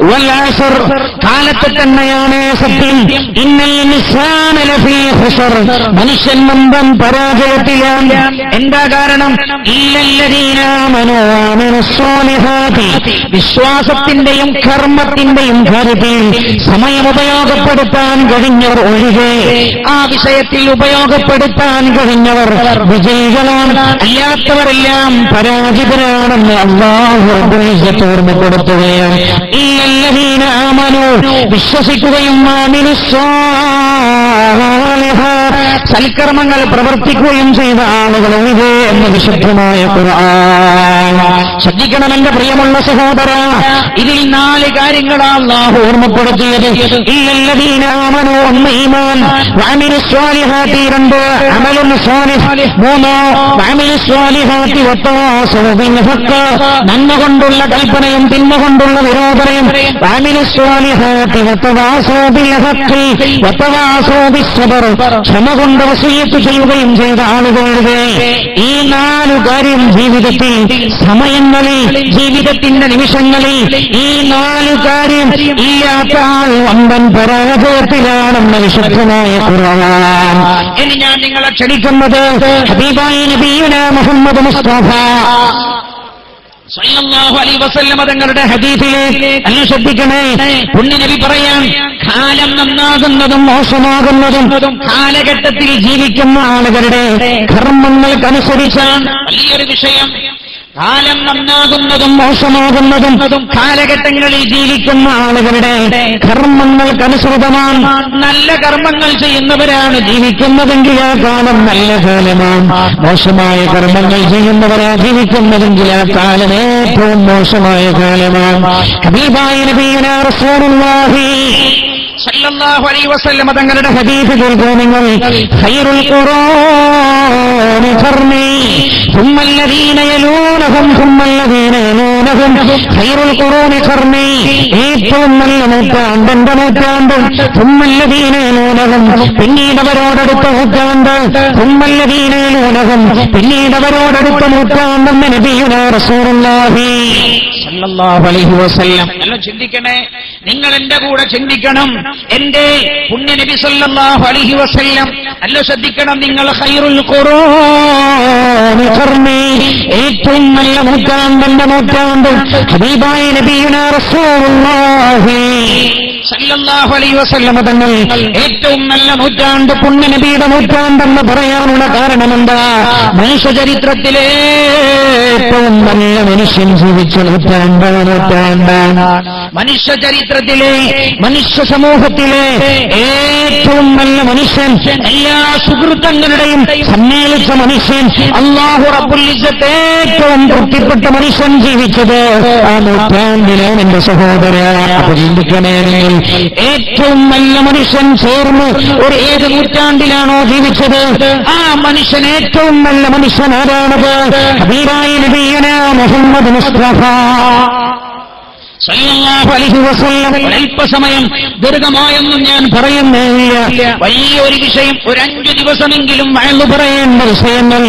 വൽ അസ്ർ, കാലത്തെ തന്നെയാണ് സത്യം. ഇന്നൽ ഇൻസാന ലഫീ ഖുസ്ർ, മനുഷ്യൻ മുമ്പൻ പരാജയത്തിലാണ്. എന്താ കാരണം? ഇല്ലല്ലദീന ആമനൂ വഅമിലുസ് സ്വാലിഹാത്തി, വിശ്വാസത്തിന്റെയും കർമ്മത്തിന്റെയും കാര്യത്തിൽ സമയം ഉപയോഗപ്പെടുത്താൻ കഴിഞ്ഞവർ ഒഴികെ, ആ വിഷയത്തിൽ ഉപയോഗപ്പെടുത്താൻ കഴിഞ്ഞവർ വിജയികളാണ്, അല്ലാത്തവരെല്ലാം പരാജിതരാണെന്ന് അല്ലാഹു റബ്ബുൽ ഇസ്സത്ത് ഓർമ്മപ്പെടുത്തുകയാണ്. ഇല്ലല്ലദീന ആമനൂ, വിശ്വസിക്കുകയും വഅമിലുസ് സ്വാലിഹാത്ത്, സൽക്കർമ്മങ്ങൾ പ്രവർത്തിക്കുകയും ചെയ്ത ആളുകൾ ഒഴികെ എന്ന് വിശുദ്ധമായ ഖുർആൻ. ശ്രദ്ധിക്കണം എന്റെ പ്രിയമുള്ള സഹോദര, ഇതിൽ 4 കാര്യങ്ങളാണ് അല്ലാഹു ഓർമ്മപ്പെടുത്തിയത്. ഇല്ലല്ലദീന ആമനൂ, 1 ഈമാൻ, വഅമിലുസ് സ്വാലിഹാത്തി 2 അമലുൻ സ്വാലിഹ്, 3 വഅമിലുസ് സ്വാലിഹാത്തി വതവാസൗ ബിൽ ഹഖ്, നന്മ കൊണ്ടുള്ള കൽപ്പനയും തിന്മ കൊണ്ടുള്ള വിരോധനയും, വഅമിലുസ് സ്വാലിഹാത്തി വതവാസൗ ബിൽ ഹഖ് വതവാസൗ ബിസ് സബ്ർ, ക്ഷമ കൊണ്ട് വസിയത്ത് ചെയ്യുകയും ചെയ്ത ആളുകളുടെ ഈ 4 കാര്യം ജീവിതത്തിൽ, സമയങ്ങളിൽ, ജീവിതത്തിന്റെ നിമിഷങ്ങളിൽ ഈ 4 കാര്യം ഇല്ലാത്ത ആൾ വമ്പൻ പരാജയത്തിലാണെന്ന് വിശുദ്ധമായ ഖുർആൻ. ഇനി ഞാൻ നിങ്ങളെ ക്ഷണിക്കുന്നത് ഹബീബായ നബിയുനാ മുഹമ്മദ് മുസ്തഫ സല്ലല്ലാഹു അലൈഹി വസല്ലം തങ്ങളുടെ ഹദീസിലെ അല്ല ശ്രദ്ധിക്കണേ. പുണ്യ നബി പറയാൻ, കാലം നന്നാകുന്നതും മോശമാകുന്നതും കാലഘട്ടത്തിൽ ജീവിക്കുന്ന ആളുകളുടെ കർമ്മങ്ങൾക്കനുസരിച്ചാണ്. വലിയൊരു വിഷയം. കാലം നന്നാകുന്നതും മോശമാകുന്നതും കാലഘട്ടങ്ങളിൽ ജീവിക്കുന്ന ആളുകളുടെ കർമ്മങ്ങൾക്കനുസൃതമാണ്. നല്ല കർമ്മങ്ങൾ ചെയ്യുന്നവരാണ് ജീവിക്കുന്നതെങ്കിൽ ആ കാലം നല്ല കാലമാണ്. മോശമായ കർമ്മങ്ങൾ ചെയ്യുന്നവരാ ജീവിക്കുന്നതെങ്കിൽ ആ കാലം ഏറ്റവും മോശമായ കാലമാണ്. ഹബീബായ നബിയുനാ റസൂലുള്ളാഹി സല്ലല്ലാഹു അലൈഹി വസല്ലം തങ്ങളുടെ ഹദീസ് കേൾക്കൂ നിങ്ങൾ. ഖൈറുൽ ഖുറാനി ഖർനി ثم الذين يلونهم ثم الذين يلونهم خير القرون قرني, ഏറ്റവും നല്ല നൂറ്റാണ്ട് എന്റെ നൂറ്റാണ്ട്. ثم الذين يلونهم, പിന്നീട് അവരോടടുത്ത നൂറ്റാണ്ട്. ثم الذين يلونهم, പിന്നീട് അവരോടടുത്ത നൂറ്റാണ്ടെന്ന് നബിയുനാ റസൂലുള്ളാഹി സല്ലല്ലാഹു അലൈഹി വസല്ലം. എല്ലാം ചിന്തിക്കണേ, നിങ്ങൾ എന്റെ കൂടെ ചിന്തിക്കണം. എന്റെ പുണ്യ നബി സല്ലല്ലാഹു അലൈഹി വസല്ലം അല്ല ശ്രദ്ധിക്കണം നിങ്ങൾ. ഖൈറുൽ ഖുറാനി ഖർനി, ഏറ്റവും നല്ല നൂറ്റാണ്ട് എന്റെ നൂറ്റാണ്ട്. ഹബീബായ നബിയുനാ റസൂലുള്ളാഹി സല്ലല്ലാഹു അലൈഹി വസല്ലം തങ്ങൾ ഏറ്റവും നല്ല നൂറ്റാണ്ട് പുണ്യ നബിയുടെ നൂറ്റാണ്ടെന്ന് പറയാനുള്ള കാരണമെന്താ? മനുഷ്യ ചരിത്രത്തിലെ ഏറ്റവും നല്ല മനുഷ്യൻ ജീവിച്ച നൂറ്റാണ്ടാണ്. മനുഷ്യ ചരിത്രത്തിലെ, മനുഷ്യ സമൂഹത്തിലെ ഏറ്റവും നല്ല മനുഷ്യൻ, എല്ലാ സുഹൃത്തങ്ങളുടെയും സമ്മേളിച്ച മനുഷ്യൻ, അല്ലാഹു റബ്ബുൽ ഇസ്സത്ത് ഏറ്റവും തൃപ്തിപ്പെട്ട മനുഷ്യൻ ജീവിച്ചത് ആ നൂറ്റാണ്ടിലാണ് എന്റെ സഹോദര. അപ്പൊ ചിന്തിക്കണേ, ഏറ്റവും നല്ല മനുഷ്യൻ ചേർന്ന് ഒരു ഏത് നൂറ്റാണ്ടിലാണോ ജീവിച്ചത് ആ മനുഷ്യൻ ഏറ്റവും നല്ല മനുഷ്യൻ ആരാണത്? ഹബീബായ നബിയുനാ മുഹമ്മദ് മുസ്തഫ സല്ലല്ലാഹു അലൈഹി വസല്ലം. അല്പസമയം ദീർഘമായൊന്നും ഞാൻ പറയുന്നില്ല. വലിയൊരു വിഷയം, ഒരു 5 ദിവസമെങ്കിലും വഴങ്ങു പറയേണ്ട വിഷയങ്ങൾ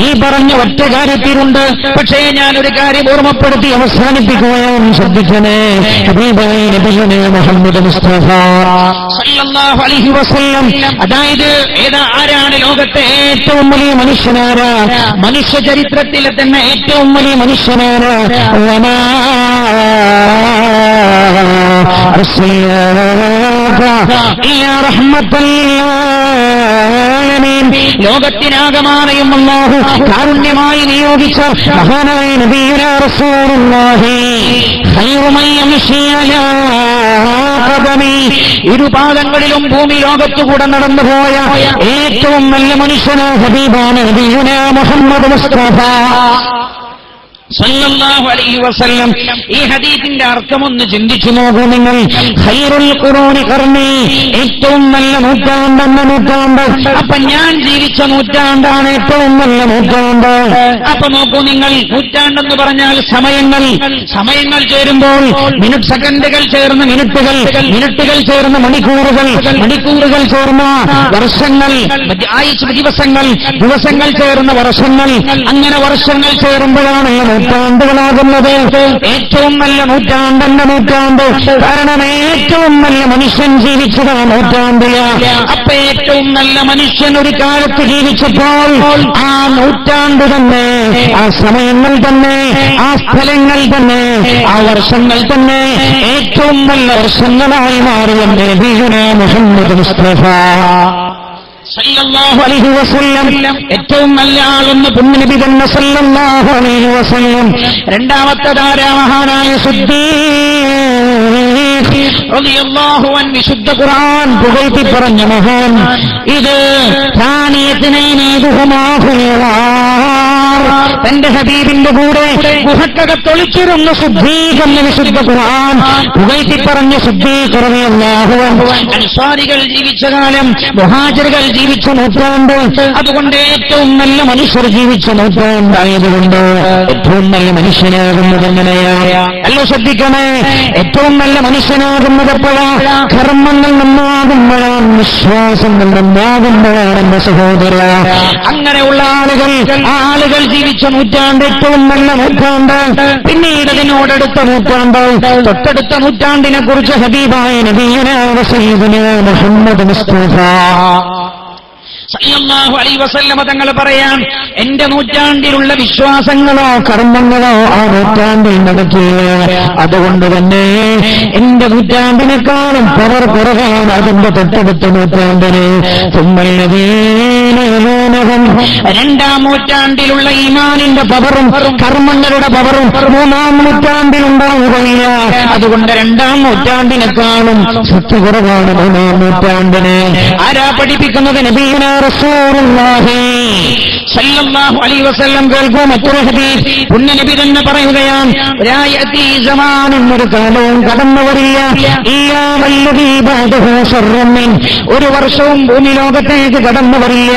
ഈ പറഞ്ഞ ഒറ്റ കാര്യത്തിലുണ്ട്. പക്ഷേ ഞാൻ ഒരു കാര്യം ഓർമ്മപ്പെടുത്തി അവസാനിപ്പിക്കുകയാണ്. ശ്രദ്ധിക്കണേ, ഹബീബായ നബിയുനാ മുഹമ്മദ് മുസ്തഫ സല്ലല്ലാഹു അലൈഹി വസല്ലം, അതായത് ആരാണ് ലോകത്തെ ഏറ്റവും വലിയ മനുഷ്യനാരാ? മനുഷ്യ ചരിത്രത്തിലെ തന്നെ ഏറ്റവും വലിയ മനുഷ്യനാരാ? ലോകത്തിനാകമാനയും അല്ലാഹു കാരുണ്യമായി നിയോഗിച്ച മഹാനായ നബിയുനാ റസൂലുള്ളാഹി ഖൈറു മൻ യംശി അലാ ഖദമി, ഇരുപാദങ്ങളിലും ഭൂമി ലോകത്തുകൂടെ നടന്നുപോയ ഏറ്റവും നല്ല മനുഷ്യനായ ഹബീബാണ് നബിയുനാ മുഹമ്മദ് മുസ്തഫ സല്ലല്ലാഹു അലൈഹി വസല്ലം. ഈ ഹദീസിന്റെ അർത്ഥമൊന്ന് ചിന്തിച്ചു നോക്കൂ നിങ്ങൾ. ഖൈറുൽ ഖുറൂനി ഖർനി, ഏറ്റവും നല്ല നൂറ്റാണ്ടെന്ന നൂറ്റാണ്ട്. അപ്പൊ ഞാൻ ജീവിച്ച നൂറ്റാണ്ടാണ് ഏറ്റവും നല്ല നൂറ്റാണ്ട്. അപ്പൊ നോക്കൂ നിങ്ങൾ, നൂറ്റാണ്ടെന്ന് പറഞ്ഞാൽ സമയങ്ങൾ ചേരുമ്പോൾ സെക്കൻഡുകൾ ചേർന്ന് മിനിറ്റുകൾ, മിനിറ്റുകൾ ചേർന്ന് മണിക്കൂറുകൾ, മണിക്കൂറുകൾ ചേർന്ന വർഷങ്ങൾ, ദിവസങ്ങൾ, ദിവസങ്ങൾ ചേർന്ന വർഷങ്ങൾ, അങ്ങനെ വർഷങ്ങൾ ചേരുമ്പോഴാണ് നൂറ്റാണ്ടുകളാകുന്നത് ഏറ്റവും നല്ല നൂറ്റാണ്ടെന്ന നൂറ്റാണ്ട്. കാരണം ഏറ്റവും നല്ല മനുഷ്യൻ ജീവിച്ചത് ആ നൂറ്റാണ്ടിലാണ്. അപ്പൊ ഏറ്റവും നല്ല മനുഷ്യൻ ഒരു കാലത്ത് ജീവിച്ചപ്പോൾ ആ നൂറ്റാണ്ട് തന്നെ, ആ സമയങ്ങൾ തന്നെ, ആ സ്ഥലങ്ങൾ തന്നെ, ആ വർഷങ്ങൾ തന്നെ ഏറ്റവും നല്ല വർഷങ്ങളായി മാറിയ നബിയുനാ മുഹമ്മദ് മുസ്തഫ സല്ലല്ലാഹു അലൈഹി വസല്ലം. ഏറ്റവും നല്ല ആളെന്ന് പുണ്യനബി തന്നെ സല്ലല്ലാഹു അലൈഹി വസല്ലം. രണ്ടാമത്തെ മഹാനായ സിദ്ദീഖ് റളിയല്ലാഹു അൻഹു വിശുദ്ധ ഖുർആൻ പുകഴ്ത്തി പറഞ്ഞ മഹാൻ. ഇത് തന്റെ ഹബീബിന്റെ കൂടെ ഗുഹക്കകത്തൊളിച്ചിരുന്ന സിദ്ദീഖ് എന്ന വിശുദ്ധ ഖുർആൻ പുകഴ്ത്തി പറഞ്ഞ സിദ്ദീഖ് റളിയല്ലാഹു അൻഹു. അൻസാരികൾ ജീവിച്ച കാലം, മുഹാജിറുകൾ ജീവിച്ച നൂറ്റാണ്ട്, അതുകൊണ്ട് ഏറ്റവും നല്ല മനുഷ്യർ ജീവിച്ച നൂറ്റാണ്ടായതുകൊണ്ട് ഏറ്റവും നല്ല മനുഷ്യനാകുന്നത് എങ്ങനെയാണ്? അല്ല, ശ്രദ്ധിക്കണേ. ഏറ്റവും നല്ല മനുഷ്യനാകുന്നത് എപ്പോഴാണ്? കർമ്മങ്ങൾ നന്നാകുമ്പോഴാണ്, വിശ്വാസങ്ങൾ നന്നാകുമ്പോഴാണ് എന്റെ സഹോദര. അങ്ങനെയുള്ള ആളുകൾ ജീവിച്ച നൂറ്റാണ്ട് ഏറ്റവും നല്ല നൂറ്റാണ്ട്. പിന്നീട് അതിനോടടുത്ത നൂറ്റാണ്ട്, തൊട്ടടുത്ത നൂറ്റാണ്ടിനെ കുറിച്ച് ഹബീബായ നബിയുനാ സയ്യിദുനാ മുഹമ്മദ് മുസ്തഫ സല്ലല്ലാഹു അലൈഹി വസല്ലം തങ്ങൾ പറയാൻ, എന്റെ നൂറ്റാണ്ടിലുള്ള വിശ്വാസങ്ങളോ കർമ്മങ്ങളോ ആ നൂറ്റാണ്ടിൽ നടത്തില്ല. അതുകൊണ്ട് തന്നെ എന്റെ നൂറ്റാണ്ടിനെക്കാളും പവർ കുറവാണ് അതിന്റെ തൊട്ടടുത്ത നൂറ്റാണ്ടിന്. രണ്ടാം നൂറ്റാണ്ടിലുള്ള ഈമാനിന്റെ പവറും കർമ്മങ്ങളുടെ പവറും മൂന്നാം നൂറ്റാണ്ടിലുണ്ടാവുകയില്ല. അതുകൊണ്ട് രണ്ടാം നൂറ്റാണ്ടിനെക്കാളും ശക്തി കുറവാണ് മൂന്നാം നൂറ്റാണ്ടിന്. ആരാ പഠിപ്പിക്കുന്നത്? നബിയുനാ റസൂലുള്ളാഹി സല്ലല്ലാഹു അലൈഹി വസല്ലം. കേൾക്കൂ മറ്റൊരു ഹദീസ്. പുണ്യനബി തന്നെ പറയുകയാണ്, യായതി സമാനുൻ, ഒരു കാലവും കടന്നു വരില്ല, ഇല്ലാ വല്ലദീ ബഅദഹു ശർറുൻ മിൻ, ഒരു വർഷവും ഭൂമി ലോകത്തേക്ക് കടന്നു വരില്ല,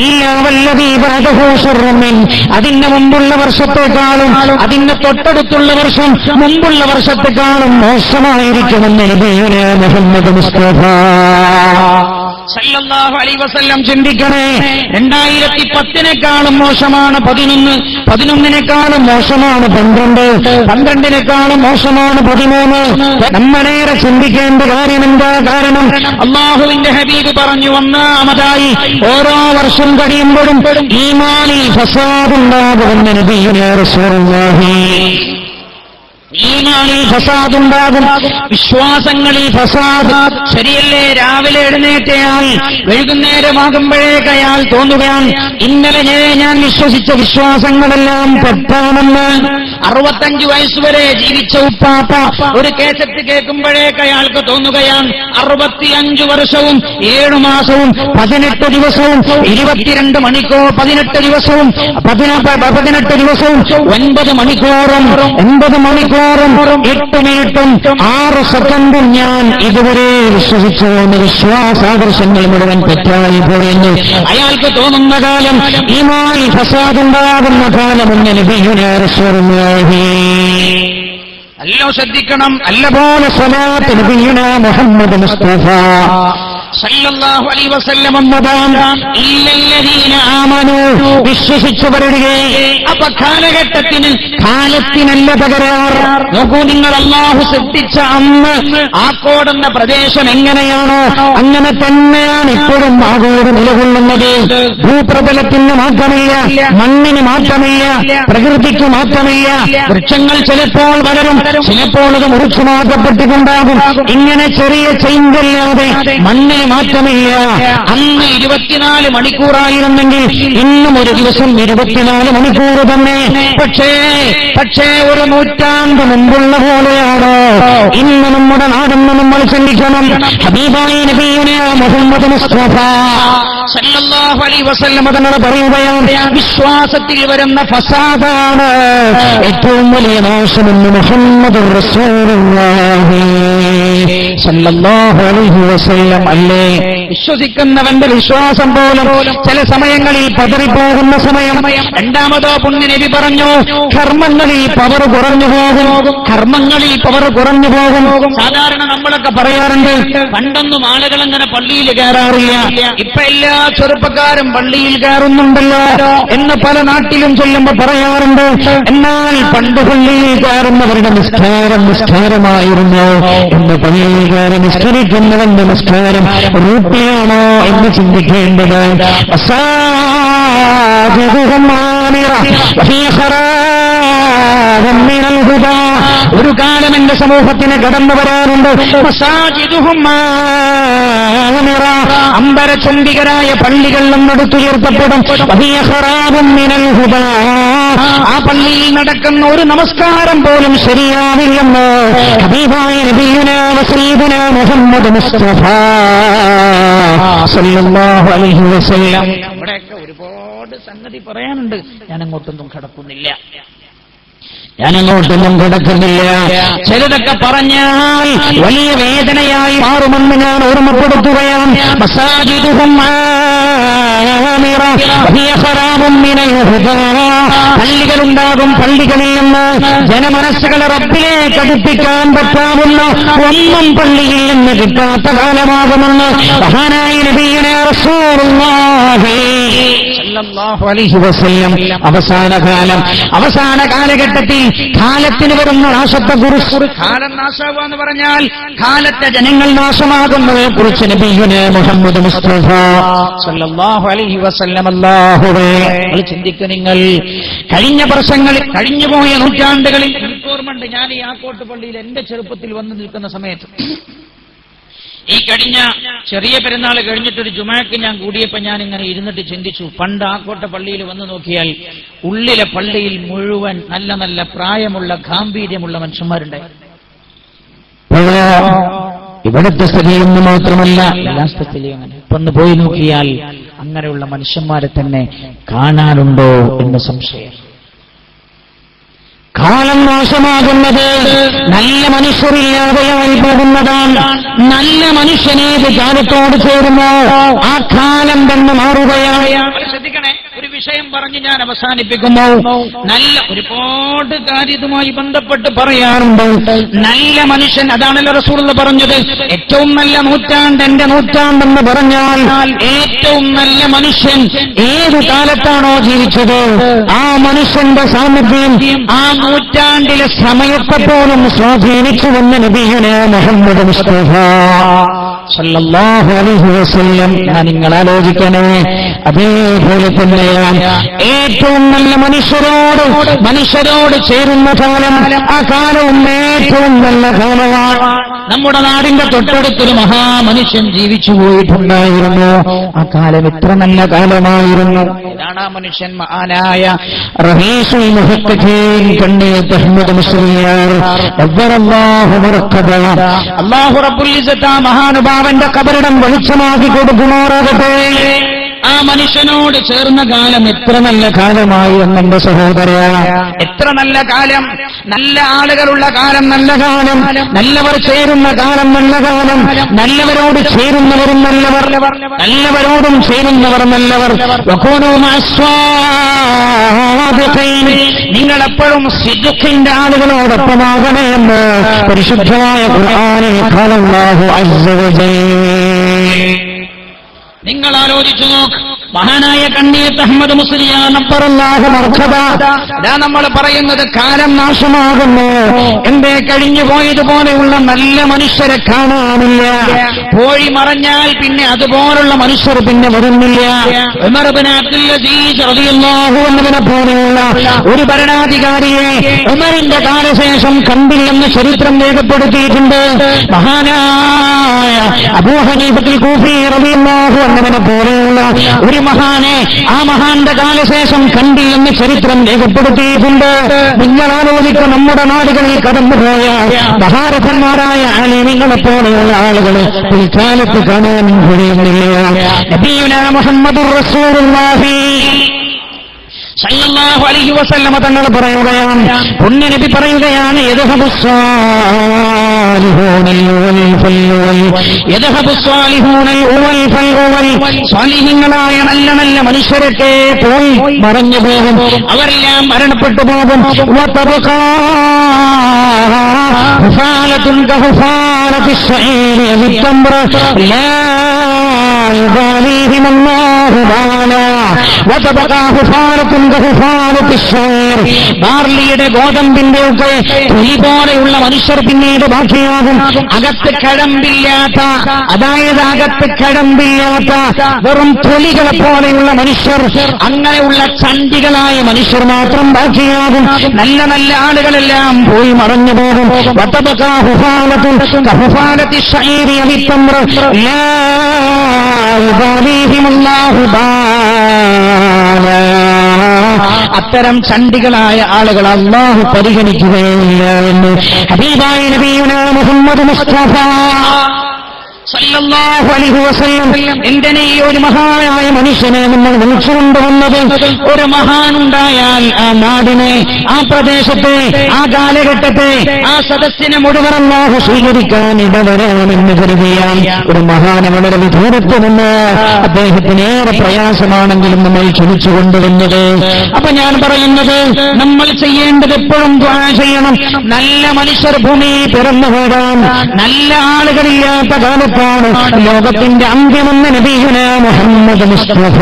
ഇല്ലാ വല്ലദീ ബഅദഹു ശർറുൻ മിൻ, അതിന്റെ മുമ്പുള്ള വർഷത്തെക്കാളും അതിന്റെ തൊട്ടടുത്തുള്ള വർഷം മുമ്പുള്ള വർഷത്തെക്കാളും മോശമായിരിക്കുമെന്ന് നബിയുനാ മുഹമ്മദ് മുസ്തഫ സല്ലല്ലാഹു അലൈഹി വസല്ലം. ചിന്തിക്കണേ, 2010 മോശമാണ് 11, 11 മോശമാണ് 12, 12 മോശമാണ് 13. നമ്മളേറെ ചിന്തിക്കേണ്ട കാര്യം എന്താ? കാരണം അല്ലാഹുവിന്റെ ഹബീബ് പറഞ്ഞു, ഒന്നാമതായി ഓരോ വർഷം കഴിയുമ്പോഴും ഈമാനിൽ ഫസാദുണ്ടാകുമെന്ന് നബിയുനാ റസൂലുള്ളാഹി. ഈമാനിൽ ഫസാദുണ്ടാകും, വിശ്വാസങ്ങളിൽ ഫസാദ്. ശരിയല്ലേ? രാവിലെ എഴുന്നേറ്റയാൾ വൈകുന്നേരമാകുമ്പോഴേക്ക് അയാൾ തോന്നുകയാണ്, ഇന്നലെ ഞാൻ വിശ്വസിച്ച വിശ്വാസങ്ങളെല്ലാം തെറ്റാണെന്ന്. 65 വയസ്സുവരെ ജീവിച്ച ഉപ്പാപ്പ ഒരു കേസറ്റ് കേൾക്കുമ്പോഴേക്ക് അയാൾക്ക് തോന്നുകയാണ് 65 വർഷവും 7 മാസവും 18 ദിവസവും 22 മണിക്കൂർ, 18 ദിവസവും 18 ദിവസവും 9 മണിക്കൂറും 80 മണിക്കൂറും 8 മിനിറ്റും 6 സെക്കൻഡും ഞാൻ ഇതുവരെ വിശ്വസിച്ചു എന്ന വിശ്വാസാദർശങ്ങൾ മുഴുവൻ തെറ്റായി പോയെന്ന് അയാൾക്ക് തോന്നുന്ന കാലം ഈമാൻ ഫസാദുണ്ടാകുന്ന കാലമെന്ന് നബിയുനാ റസൂലുള്ളാഹി. അല്ലോ ശ്രദ്ധിക്കണം, അല്ലപോലെ സ്വലാത്ത് നബിയുനാ മുഹമ്മദ് മുസ്തഫ സല്ലല്ലാഹു അലൈഹി വസല്ലം ഇല്ലല്ലദീന ആമനൂ, വിശ്വസിച്ചവരുടെ. അപ്പൊ കാലത്തിനല്ല തകരാർ. നോക്കൂ നിങ്ങൾ, അല്ലാഹു സൃഷ്ടിച്ച അന്ന് ആക്കോടെന്ന പ്രദേശം എങ്ങനെയാണോ അങ്ങനെ തന്നെയാണ് ഇപ്പോഴും ആകോട് നിലകൊള്ളുന്നത്. ഭൂപ്രതലത്തിന് മാറ്റമില്ല, മണ്ണിന് മാറ്റമില്ല, പ്രകൃതിക്ക് മാറ്റമില്ല. വൃക്ഷങ്ങൾ ചിലപ്പോൾ വളരും, ചിലപ്പോൾ അത് മുറിച്ചു മാറ്റപ്പെട്ടിട്ടുണ്ടാകും. ഇങ്ങനെ ചെറിയ ചെയ്യല്ലാതെ മണ്ണിന് മാറ്റമില്ല. അന്ന് 24 മണിക്കൂറായിരുന്നെങ്കിൽ ഇന്നും ഒരു ദിവസം 24 മണിക്കൂർ തന്നെ. പക്ഷേ ഒരു നൂറ്റാണ്ട് മുമ്പുള്ള പോലെയാണോ ഇന്ന് നമ്മുടെ നാടെന്ന് നമ്മൾ ചിന്തിക്കണം. ഹബീബായ നബിയുനാ മുഹമ്മദ് മുസ്തഫ സല്ലല്ലാഹു അലൈഹി വസല്ലം തങ്ങൾ പറയുകയാണ്, വിശ്വാസത്തിൽ വരുന്ന ഫസാദാണ് ഏറ്റവും വലിയ നാശമെന്ന് മുഹമ്മദ് റസൂലുള്ളാഹി സല്ലല്ലാഹു അലൈഹി വസല്ലം. അല്ലേ, വിശ്വസിക്കുന്നവന്റെ വിശ്വാസം പോലും ചില സമയങ്ങളിൽ പതറിപ്പോകുന്ന സമയം. രണ്ടാമതോ പുണ്യനബി പറഞ്ഞു, കർമ്മങ്ങളിൽ പവർ കുറഞ്ഞു പോകും. കർമ്മങ്ങളിൽ പവർ കുറഞ്ഞു പോകും. സാധാരണ നമ്മളൊക്കെ പറയാറുണ്ട്, പണ്ടൊന്നും ആളുകൾ അങ്ങനെ പള്ളിയിൽ കയറാറില്ല, ഇപ്പൊ എല്ലാ ചെറുപ്പക്കാരും പള്ളിയിൽ കയറുന്നുണ്ടല്ലോ എന്ന് പല നാട്ടിലും ചൊല്ലുമ്പോ പറയാറുണ്ട്. എന്നാൽ പണ്ട് പള്ളിയിൽ കയറുന്നവരുടെ നിസ്കാരമായിരുന്നു എന്ന് പള്ളിയിൽ കയറി നിസ്കരിക്കുന്നവന്റെ നിസ്കാരം റൂട്ടിയാണോ എന്ന് ചിന്തിക്കേണ്ടത്. ഒരു കാലം എന്റെ സമൂഹത്തിന് കടന്നു വരാറുണ്ട്. അമ്പരചുംബികരായ പള്ളികൾ നിന്നെടുത്തുയർത്തപ്പെടും. ആ പള്ളിയിൽ നടക്കുന്ന ഒരു നമസ്കാരം പോലും ശരിയാവില്ലെന്ന് ഹബീബായ നബിയുനാ വസീദുനാ മുഹമ്മദ് മുസ്തഫ സല്ലല്ലാഹു അലൈഹി വസല്ലം. ഇവിടെയൊക്കെ ഒരുപാട് സംഗതി പറയാനുണ്ട്, ഞാനങ്ങോട്ടൊന്നും കടക്കുന്നില്ല. ചിലതൊക്കെ പറഞ്ഞാൽ വലിയ വേദനയായി മാറുമെന്ന് ഞാൻ ഓർമ്മപ്പെടുത്തുകയാണ്. പള്ളികളുണ്ടാകും, പള്ളികളിൽ നിന്ന് ജനമനസ്സുകളെ റബ്ബിലേക്ക് അടുപ്പിക്കാൻ പറ്റാവുന്ന ഒന്നും പള്ളിയിൽ നിന്ന് കിട്ടാത്ത കാലമാകുമെന്ന് മഹാനായ നബിയുനാ റസൂലുള്ളാഹി സല്ലല്ലാഹു അലൈഹി വസല്ലം. അവസാന കാലഘട്ടത്തിൽ കാലത്തിന് വരുന്ന നാശത്തെ കുറിച്ച്, കാലം നാശാവുക എന്ന് പറഞ്ഞാൽ കാലത്തെ ജനങ്ങൾ നാശമാകുന്നതിനെ കുറിച്ച് നബിയുനാ മുഹമ്മദ് മുസ്തഫ സല്ലല്ലാഹു അലൈഹി വസല്ലം. അല്ലാഹുവേ, ചിന്തിക്കുക നിങ്ങൾ. കഴിഞ്ഞ വർഷങ്ങളിൽ, കഴിഞ്ഞുപോയ നൂറ്റാണ്ടുകളിൽ ഓർമ്മയുണ്ട്, ഞാൻ ഈ ആക്കോട്ട് പള്ളിയിൽ എന്റെ ചെറുപ്പത്തിൽ വന്നു നിൽക്കുന്ന സമയത്ത്, ഈ കഴിഞ്ഞ ചെറിയ പെരുന്നാൾ കഴിഞ്ഞിട്ടൊരു ജുമാക്ക് ഞാൻ കൂടിയപ്പോ ഞാൻ ഇങ്ങനെ ഇരുന്നിട്ട് ചിന്തിച്ചു, പണ്ട് ആക്കോട്ട പള്ളിയിൽ വന്നു നോക്കിയാൽ ഉള്ളിലെ പള്ളിയിൽ മുഴുവൻ നല്ല നല്ല പ്രായമുള്ള ഗാംഭീര്യമുള്ള മനുഷ്യന്മാരുണ്ടായിരുന്നു. ഇവിടുത്തെ സ്ഥിതിയൊന്നും മാത്രമല്ല, എല്ലാ സ്ഥലത്തിലും അങ്ങനെ. ഇപ്പൊ ഒന്ന് പോയി നോക്കിയാൽ അങ്ങനെയുള്ള മനുഷ്യന്മാരെ തന്നെ കാണാനുണ്ടോ എന്ന് സംശയം. കാലം നാശമാകുന്നത് നല്ല മനുഷ്യരില്ലാതെയായി പോകുന്നതാണ്. നല്ല മനുഷ്യനേത് കാലത്തോട് ചേരുമോ ആ കാലം തന്നെ മാറുകയാണ്. ശ്രദ്ധിക്കണേ, ഒരു വിഷയം പറഞ്ഞ് ഞാൻ അവസാനിപ്പിക്കുന്നു. നല്ല ഒരുപാട് കാര്യവുമായി ബന്ധപ്പെട്ട് പറയാറുണ്ട്. നല്ല മനുഷ്യൻ, അതാണല്ലോ റസൂലുള്ളാഹി പറഞ്ഞത്, ഏറ്റവും നല്ല നൂറ്റാണ്ട് എന്റെ നൂറ്റാണ്ടെന്ന് പറഞ്ഞാൽ ഏറ്റവും നല്ല മനുഷ്യൻ ഏത് കാലത്താണോ ജീവിച്ചത് ആ മനുഷ്യന്റെ സാന്നിധ്യം ആ നൂറ്റാണ്ടിലെ സമയത്തെ പോലും സ്വാധീനിച്ചുവെന്ന് നബിയുനാ മുഹമ്മദ് മുസ്തഫ സല്ലല്ലാഹു അലൈഹി വസല്ലം. ഞാൻ നിങ്ങൾ ആലോചിക്കണേ, അതേപോലെ തന്നെയാണ് ഏറ്റവും നല്ല മനുഷ്യരോട് ചേരുന്ന കാലം. ആ കാലവും ഏറ്റവും നല്ല കാലമാണ്. നമ്മുടെ നാടിന്റെ തൊട്ടടുത്തൊരു മഹാമനുഷ്യൻ ജീവിച്ചു പോയിട്ടുണ്ടായിരുന്നു. ആ കാലം എത്ര നല്ല കാലമായിരുന്നു. ഇതാണ് ആ മനുഷ്യൻ, മഹാനായ റഹീസുൽ മുഹത്തഖീൻ കണ്ണീത്ത് അഹ്മദ് മുസ്ലിയാർ റബ്ബറല്ലാഹു മർഖദഹ. അല്ലാഹു റബ്ബുൽ ഇസ്സത്ത് ആ മഹാനുഭാവന്റെ ഖബറിടം വെളിച്ചമാക്കി കൊടുക്കുമാറാകട്ടെ. ആ മനുഷ്യനോട് ചേർന്ന കാലം എത്ര നല്ല കാലമായി എന്നെ സഹോദര, എത്ര നല്ല കാലം. നല്ല ആളുകളുള്ള കാലം നല്ല കാലം, നല്ലവർ ചേരുന്ന കാലം നല്ല കാലം, നല്ലവരോട് ചേരുന്നവരും നല്ലവർ, നല്ലവരോടും ചേരുന്നവർ നല്ലവർ. നിങ്ങളെപ്പോഴും സിദ്ദീഖിന്റെ ആളുകളോടൊപ്പമാകണേ എന്ന് പരിശുദ്ധമായ ഖുർആനിൽ ഖാലല്ലാഹു അസ്സ വജൽ. നിങ്ങൾ ആലോചിച്ചു നോക്ക്, മഹാനായ കണ്ണീത്ത് അഹ്മദ് മുസ്ലിയാർ നബ്ബറല്ലാഹു മർഖദ. അതാ നമ്മൾ പറയുന്നത് കാലം നാശമാകുന്നു. എന്തേ? കഴിഞ്ഞു പോയതുപോലെയുള്ള നല്ല മനുഷ്യരെ കാണാനില്ല. പോയി മറഞ്ഞാൽ പിന്നെ അതുപോലുള്ള മനുഷ്യർ പിന്നെ വരുന്നില്ല. ഉമർ ഇബ്നു അബ്ദുൽ അസീസ് റളിയല്ലാഹു അൻഹുവിനെ പോലെയുള്ള ഒരു ഭരണാധികാരിയെ ഉമറിന്റെ കാലശേഷം കണ്ടില്ലെന്ന് ചരിത്രം രേഖപ്പെടുത്തിയിട്ടുണ്ട്. മഹാനായ അബൂ ഹനീഫത്തുൽ കൂഫി റളിയല്ലാഹു അൻഹുവിനെ പോലെയുള്ള ഒരു മഹാനെ ആ മഹാന്റെ കാലശേഷം കണ്ടില്ലെന്ന് ചരിത്രം രേഖപ്പെടുത്തിയിട്ടുണ്ട്. നിങ്ങൾ ആലോചിക്കുക, നമ്മുടെ നാടുകളിൽ കടന്നുപോയ മഹാരഥന്മാരായ ആലിമീങ്ങളെ പോലെയുള്ള ആളുകൾ പിൽക്കാലത്ത് കാണാൻ കഴിയുന്നില്ല. നബിയുനാ മുഹമ്മദുർ റസൂലുള്ളാഹി സല്ലല്ലാഹു അലൈഹി വസല്ലമ തങ്ങൾ പറയുകയാണ്, പുണ്യനബി പറയുകയാണ്, സ്വാലിഹീങ്ങളായ നല്ല നല്ല മനുഷ്യരൊക്കെ പോയി മറഞ്ഞു പോകും, അവരെല്ലാം മരണപ്പെട്ടു പോകും. ബാർലിയുടെ ഗോതമ്പിന്റെ ഒക്കെ തൊലി പോലെയുള്ള മനുഷ്യർ പിന്നീട് ബാക്കിയാകും. അകത്ത് കഴമ്പില്ലാത്ത, അതായത് അകത്ത് കഴമ്പില്ലാത്ത വെറും തൊലികളെ പോലെയുള്ള മനുഷ്യർ, അങ്ങനെയുള്ള ചണ്ടികളായ മനുഷ്യർ മാത്രം ബാക്കിയാകും. നല്ല നല്ല ആളുകളെല്ലാം പോയി മറഞ്ഞു പോകും. അത്തരം ചണ്ടികളായ ആളുകൾ അല്ലാഹു പരിഗണിക്കുകയില്ല എന്ന് ഹബീബായ നബിയുനാ മുഹമ്മദ് മുസ്തഫ സല്ലല്ലാഹു അലൈഹി വസല്ലം എന്തിനെ ഈ ഒരു മഹാനായ മനുഷ്യനെ നമ്മൾ വിളിച്ചുകൊണ്ടുവന്നത്? ഒരു മഹാനുണ്ടായാൽ ആ നാടിനെ, ആ പ്രദേശത്തെ, ആ കാലഘട്ടത്തെ, ആ സദസ്സിനെ മുഴുവൻ അല്ലാഹു സ്വീകരിക്കാൻ ഇടവരാമെന്ന് കരുതിയാൽ ഒരു മഹാന് വളരെ വിദൂരത്ത് നിന്ന് അദ്ദേഹത്തിന് ഏറെ പ്രയാസമാണെങ്കിലും നമ്മൾ ക്ഷണിച്ചു കൊണ്ടുവന്നത്. അപ്പൊ ഞാൻ പറയുന്നത്, നമ്മൾ ചെയ്യേണ്ടത് എപ്പോഴും ദുആ ചെയ്യണം. നല്ല മനുഷ്യർ ഭൂമിയിൽ പിറന്നു വീഴാൻ, നല്ല ആളുകളില്ലാത്ത കാലത്ത് ലോകത്തിന്റെ അന്ത്യമെന്ന് നബിയുനാ മുഹമ്മദ് മുസ്തഫ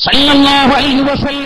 സല്ലല്ലാഹു അലൈഹി വസല്ലം